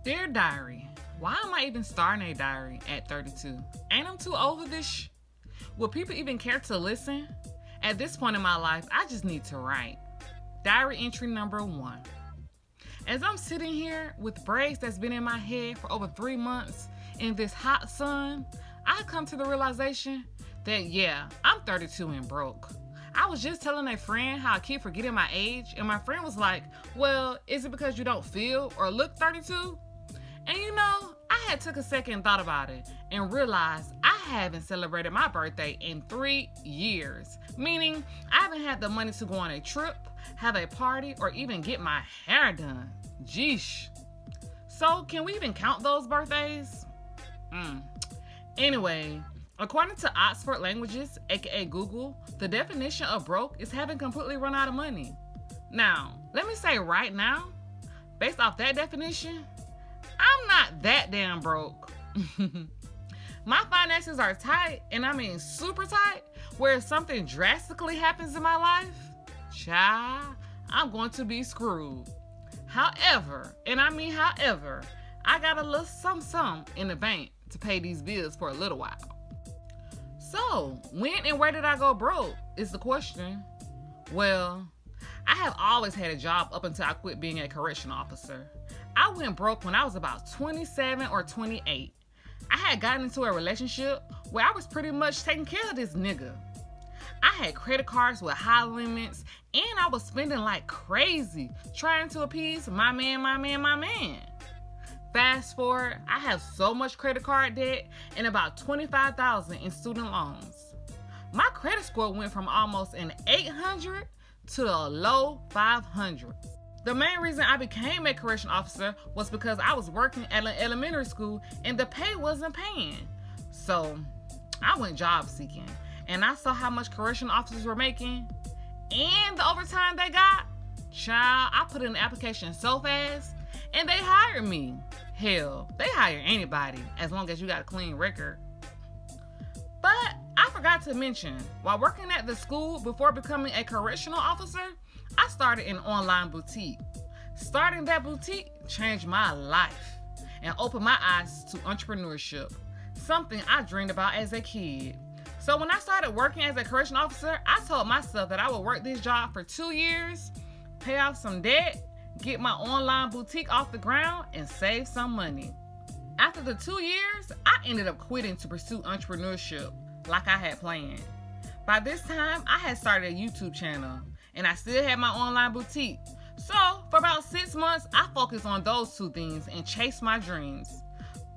Dear Diary, why am I even starting a diary at 32? Ain't I'm too old for this Will people even care to listen? At this point in my life, I just need to write. Diary entry number 1. As I'm sitting here with braids that's been in my head for over 3 months in this hot sun, I come to the realization that yeah, I'm 32 and broke. I was just telling a friend how I keep forgetting my age, and my friend was like, well, is it because you don't feel or look 32? And you know, I had took a second and thought about it and realized I haven't celebrated my birthday in 3 years. Meaning, I haven't had the money to go on a trip, have a party, or even get my hair done. Jeesh. So, can we even count those birthdays? Anyway, according to Oxford Languages, aka Google, the definition of broke is having completely run out of money. Now, let me say right now, based off that definition, I'm not that damn broke. My finances are tight, and I mean super tight, where if something drastically happens in my life, child, I'm going to be screwed. However, and I mean however, I got a little some in the bank to pay these bills for a little while. So, when and where did I go broke is the question. Well, I have always had a job up until I quit being a correction officer. I went broke when I was about 27 or 28. I had gotten into a relationship where I was pretty much taking care of this nigga. I had credit cards with high limits, and I was spending like crazy trying to appease my man. Fast forward, I have so much credit card debt and about $25,000 in student loans. My credit score went from almost an 800 to a low 500. The main reason I became a correction officer was because I was working at an elementary school and the pay wasn't paying. So I went job seeking and I saw how much correction officers were making and the overtime they got. Child, I put in an application so fast and they hired me. Hell, they hire anybody as long as you got a clean record. But I forgot to mention, while working at the school before becoming a correctional officer, I started an online boutique. Starting that boutique changed my life and opened my eyes to entrepreneurship, something I dreamed about as a kid. So when I started working as a correction officer, I told myself that I would work this job for 2 years, pay off some debt, get my online boutique off the ground, and save some money. After the 2 years, I ended up quitting to pursue entrepreneurship like I had planned. By this time, I had started a YouTube channel, and I still had my online boutique. So, for about 6 months, I focused on those 2 things and chased my dreams.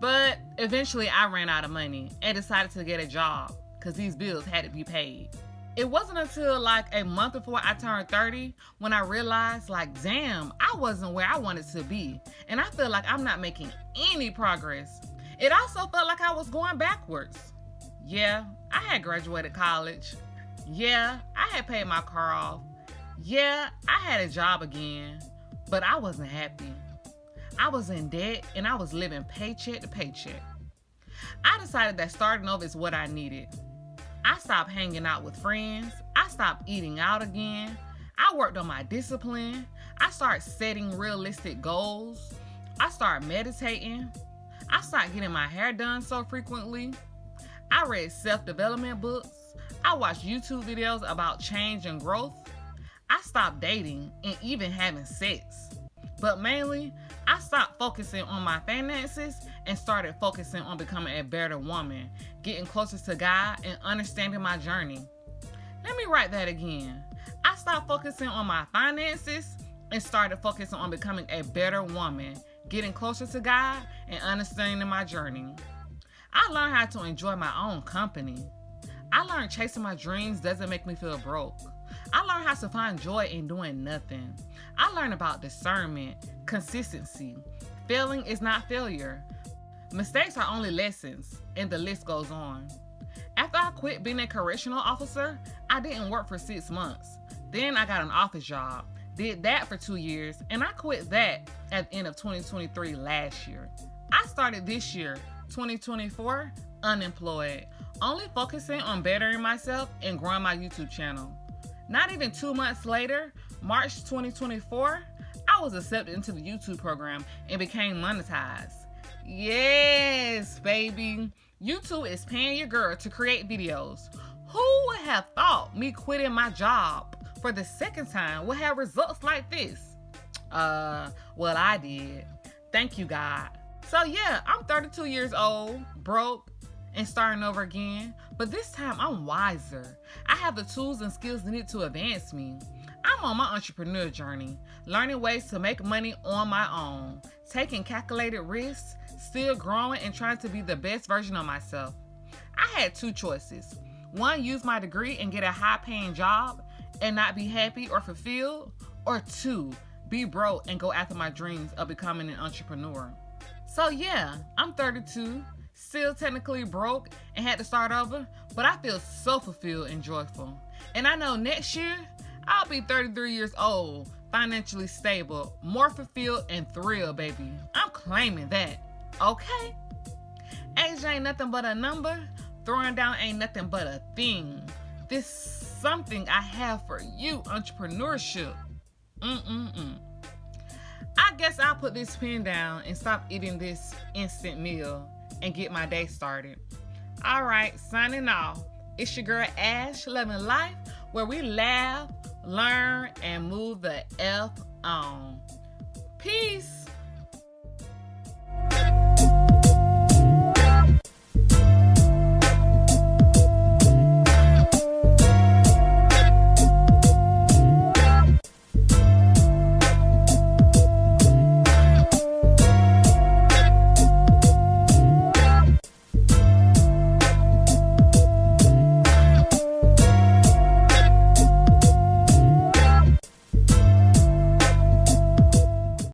But eventually, I ran out of money and decided to get a job because these bills had to be paid. It wasn't until like a month before I turned 30 when I realized, like, damn, I wasn't where I wanted to be. And I feel like I'm not making any progress. It also felt like I was going backwards. Yeah, I had graduated college. Yeah, I had paid my car off. Yeah, I had a job again, but I wasn't happy. I was in debt and I was living paycheck to paycheck. I decided that starting over is what I needed. I stopped hanging out with friends. I stopped eating out again. I worked on my discipline. I started setting realistic goals. I started meditating. I started getting my hair done so frequently. I read self-development books. I watched YouTube videos about change and growth. I stopped dating and even having sex. But mainly, I stopped focusing on my finances and started focusing on becoming a better woman, getting closer to God, and understanding my journey. Let me write that again. I stopped focusing on my finances and started focusing on becoming a better woman, getting closer to God, and understanding my journey. I learned how to enjoy my own company. I learned chasing my dreams doesn't make me feel broke. I learned how to find joy in doing nothing. I learned about discernment, consistency. Failing is not failure. Mistakes are only lessons, and the list goes on. After I quit being a correctional officer, I didn't work for 6 months. Then I got an office job, did that for 2 years, and I quit that at the end of 2023 last year. I started this year, 2024, unemployed, only focusing on bettering myself and growing my YouTube channel. Not even 2 months later, March 2024, I I was accepted into the YouTube program and became monetized. Yes, baby. YouTube is paying your girl to create videos. Who would have thought me quitting my job for the second time would have results like this? Well, I did. Thank you, God. So yeah, I'm 32 years old, broke, and starting over again. But this time I'm wiser. I have the tools and skills needed to advance me. I'm on my entrepreneur journey, learning ways to make money on my own, taking calculated risks, still growing and trying to be the best version of myself. I had two choices. One, use my degree and get a high-paying job and not be happy or fulfilled. Or two, be broke and go after my dreams of becoming an entrepreneur. So yeah, I'm 32, still technically broke and had to start over, but I feel so fulfilled and joyful. And I know next year, I'll be 33 years old, financially stable, more fulfilled and thrilled, baby. I'm claiming that, okay? Age ain't nothing but a number. Throwing down ain't nothing but a thing. This something I have for you, entrepreneurship. I guess I'll put this pen down and stop eating this instant meal and get my day started. All right, signing off. It's your girl Ash, loving life, where we laugh, learn, and move the F on. Peace.